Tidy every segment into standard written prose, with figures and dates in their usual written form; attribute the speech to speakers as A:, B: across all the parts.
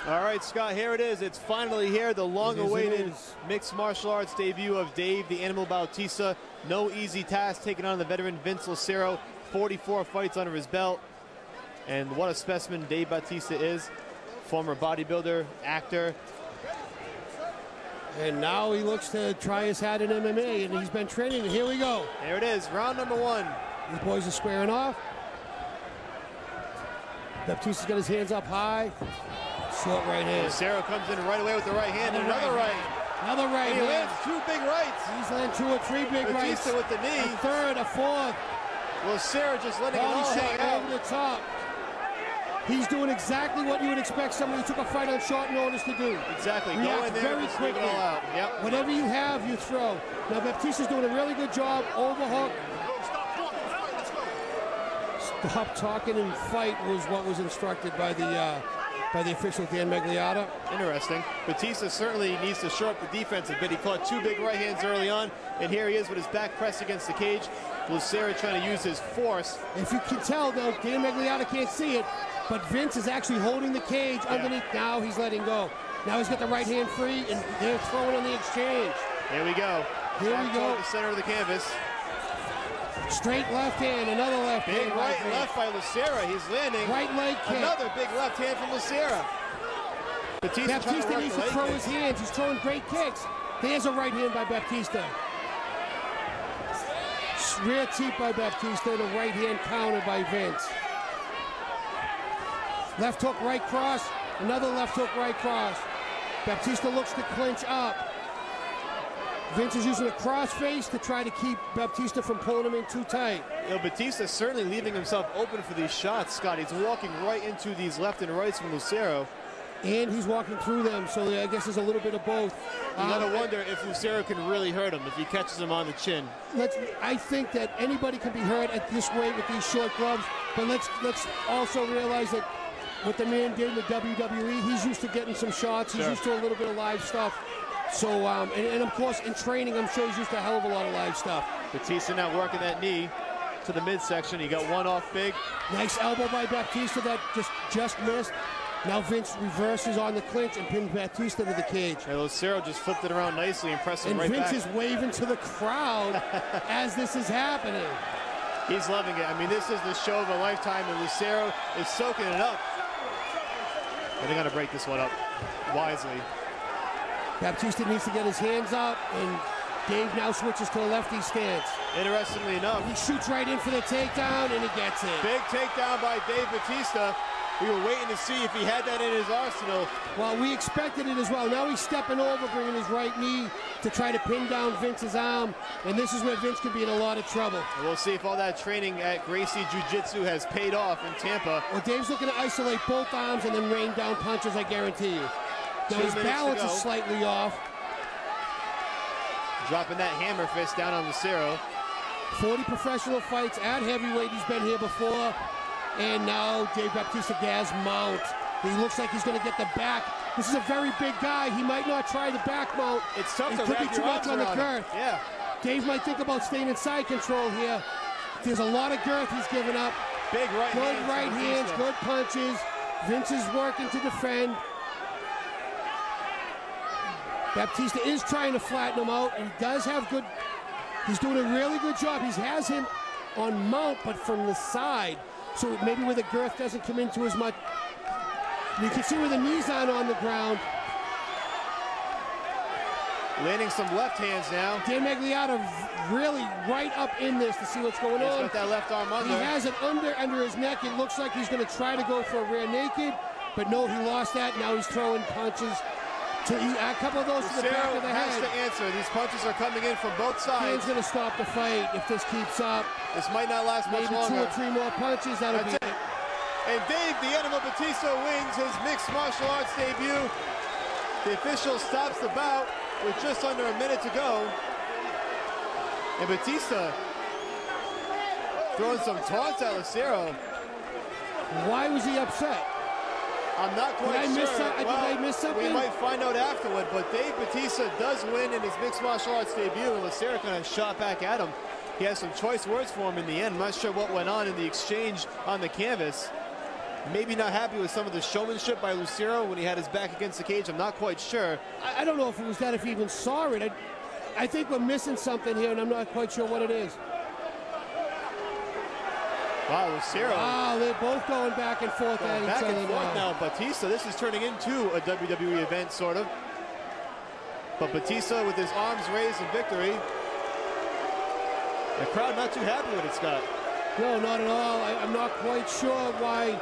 A: All right, Scott, here it is. It's finally here, the long-awaited mixed martial arts debut of Dave the Animal Batista. No easy task taking on the veteran Vince Lucero. 44 fights under his belt. And what a specimen Dave Batista is. Former bodybuilder, actor.
B: And now he looks to try his hat in MMA, and he's been training, and here we go.
A: There it is, round number one.
B: These boys are squaring off. Batista's got his hands up high. Short right hand.
A: Lucero comes in right away with the right hand, and another right.
B: Another right
A: and he
B: hand.
A: lands two big rights.
B: He's landing 2 or 3 big rights.
A: Batista with the knee.
B: A third, a fourth.
A: Lucero just letting it all hang out.
B: Over the top. He's doing exactly what you would expect somebody who took a fight on short notice to do.
A: Exactly.
B: React
A: go in there
B: very quickly.
A: It all out. Yep.
B: Whatever you have, you throw. Now Batista's doing a really good job. Overhook. Stop talking and fight was what was instructed by the official Dan Magliotta.
A: Interesting. Batista certainly needs to shore up the defense a bit. He caught 2 big right hands early on, and here he is with his back pressed against the cage. Lucero trying to use his force.
B: If you can tell, though, Dan Magliotta can't see it, but Vince is actually holding the cage underneath. Now he's letting go. Now he's got the right hand free, and they're throwing on the exchange.
A: Here we go.
B: Here we go.
A: The center of the canvas.
B: Straight left hand, another left hand.
A: Big right and left by Lucero. He's landing.
B: Right leg kick.
A: Another big left hand from Lucero.
B: Batista needs to throw his hands. He's throwing great kicks. There's a right hand by Batista. Rear teep by Batista, and a right hand countered by Vince. Left hook, right cross. Another left hook, right cross. Batista looks to clinch up. Vince is using a crossface to try to keep Batista from pulling him in too tight.
A: You know, Batista's certainly leaving himself open for these shots, Scott. He's walking right into these left and rights from Lucero.
B: And he's walking through them, so I guess there's a little bit of both.
A: You gotta wonder if Lucero can really hurt him, if he catches him on the chin.
B: I think that anybody can be hurt at this weight with these short gloves, but let's also realize that what the man did in the WWE, he's used to getting some shots. He's used to a little bit of live stuff. So, and of course, in training, I'm sure he's used to a hell of a lot of live stuff.
A: Batista now working that knee to the midsection. He got one off big.
B: Nice elbow by Batista that just missed. Now Vince reverses on the clinch and pins Batista to the cage.
A: And Lucero just flipped it around nicely and pressed him right back.
B: And Vince is waving to the crowd as this is happening.
A: He's loving it. I mean, this is the show of a lifetime, and Lucero is soaking it up. And they got to break this one up wisely.
B: Batista needs to get his hands up, and Dave now switches to a lefty stance.
A: Interestingly enough,
B: he shoots right in for the takedown, and he gets it.
A: Big takedown by Dave Batista. We were waiting to see if he had that in his arsenal.
B: Well, we expected it as well. Now he's stepping over, bringing his right knee to try to pin down Vince's arm, and this is where Vince could be in a lot of trouble.
A: And we'll see if all that training at Gracie Jiu-Jitsu has paid off in Tampa.
B: Well, Dave's looking to isolate both arms and then rain down punches, I guarantee you. Now his balance is slightly off.
A: Dropping that hammer fist down on Lucero.
B: 40 professional fights at heavyweight. He's been here before. And now Dave Batista gas mount. He looks like he's going to get the back. This is a very big guy. He might not try the back mount.
A: It's tough to
B: could be too much on the girth.
A: Yeah.
B: Dave might think about staying in side control here. There's a lot of girth he's giving up.
A: Big right hands.
B: Good right hands, good punches. Vince is working to defend. Batista is trying to flatten him out, and he does have good. He's doing a really good job. He has him on mount, but from the side. So maybe where the girth doesn't come into as much. You can see where the knees aren't on the ground.
A: Landing some left hands now.
B: Dan Magliotta really right up in this to see what's going on.
A: He's got that left arm under.
B: He has it under his neck. It looks like he's going to try to go for a rear naked, but no, he lost that. Now he's throwing punches. A couple of those to the back of the head.
A: Has to answer. These punches are coming in from both sides.
B: Dan's going to stop the fight if this keeps up.
A: This might not last much longer.
B: Maybe 2 or 3 more punches. That'll be it.
A: And Dave the Animal Batista wins his mixed martial arts debut. The official stops the bout with just under a minute to go. And Batista throwing some taunts at Lucero.
B: Why was he upset?
A: I'm not quite sure.
B: Did I miss something?
A: We might find out afterward, but Dave Batista does win in his mixed martial arts debut, and Lucero kind of shot back at him. He has some choice words for him in the end. I'm not sure what went on in the exchange on the canvas. maybe not happy with some of the showmanship by Lucero when he had his back against the cage. I'm not quite sure.
B: I don't know if it was that, if he even saw it. I think we're missing something here, and I'm not quite sure what it is.
A: Wow, Lucero.
B: Wow, they're both going back and forth at each other
A: back and forth now. Batista, this is turning into a WWE event, sort of. But Batista with his arms raised in victory. The crowd not too happy with it, Scott.
B: No, not at all. I'm not quite sure why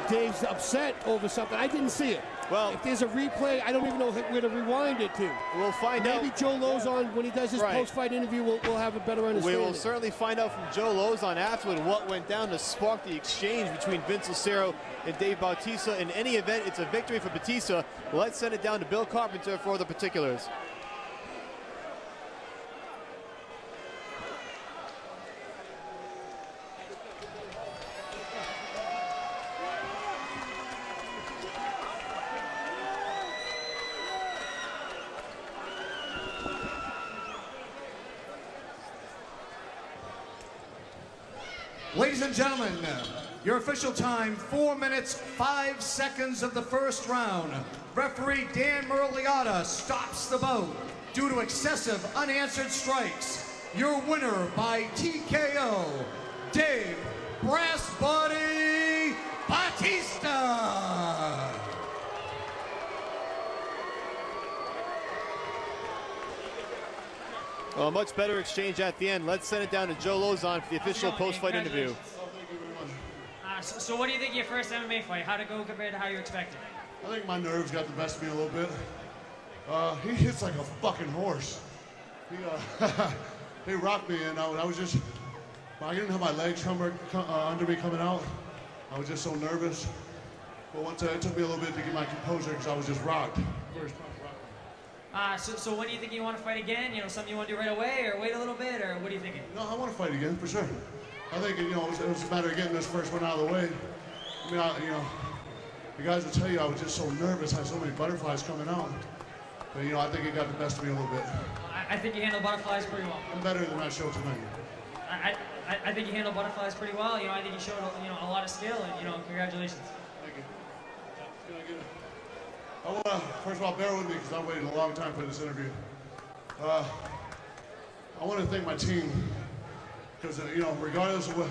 B: Dave's upset over something. I didn't see it.
A: Well,
B: if there's a replay, I don't even know where to rewind it to.
A: We'll find out.
B: Maybe Joe Lozon, when he does his post-fight interview, we'll have a better understanding.
A: We will certainly find out from Joe Lozon afterward what went down to spark the exchange between Vince Lucero and Dave Bautista. In any event, it's a victory for Batista. Let's send it down to Bill Carpenter for the particulars.
C: Ladies and gentlemen, your official time, 4 minutes, 5 seconds of the first round. Referee Dan Muraliata stops the bout due to excessive unanswered strikes. Your winner by TKO, Dave Brass Body Batista.
A: Well, a much better exchange at the end. Let's send it down to Joe Lozon for the official post-fight interview.
D: So what do you think of your first MMA fight? How'd it go compared to how you expected?
E: I think my nerves got the best of me a little bit. He hits like a fucking horse. He rocked me, and I was just, I didn't have my legs under me coming out. I was just so nervous. But once it took me a little bit to get my composure because I was just rocked.
D: So when do you think you want to fight again? You know, something you want to do right away, or wait a little bit, or what are you thinking?
E: No, I want to fight again, for sure. I think, it was a matter of getting this first one out of the way. I mean, the guys will tell you I was just so nervous, I had so many butterflies coming out. But, I think it got the best of me a little bit.
D: I think you handled butterflies pretty well.
E: I'm better than I showed tonight.
D: I think you handled butterflies pretty well. I think you showed, a lot of skill, and, congratulations.
E: Thank you. I want to, first of all, bear with me because I waited a long time for this interview. I want to thank my team because, regardless of what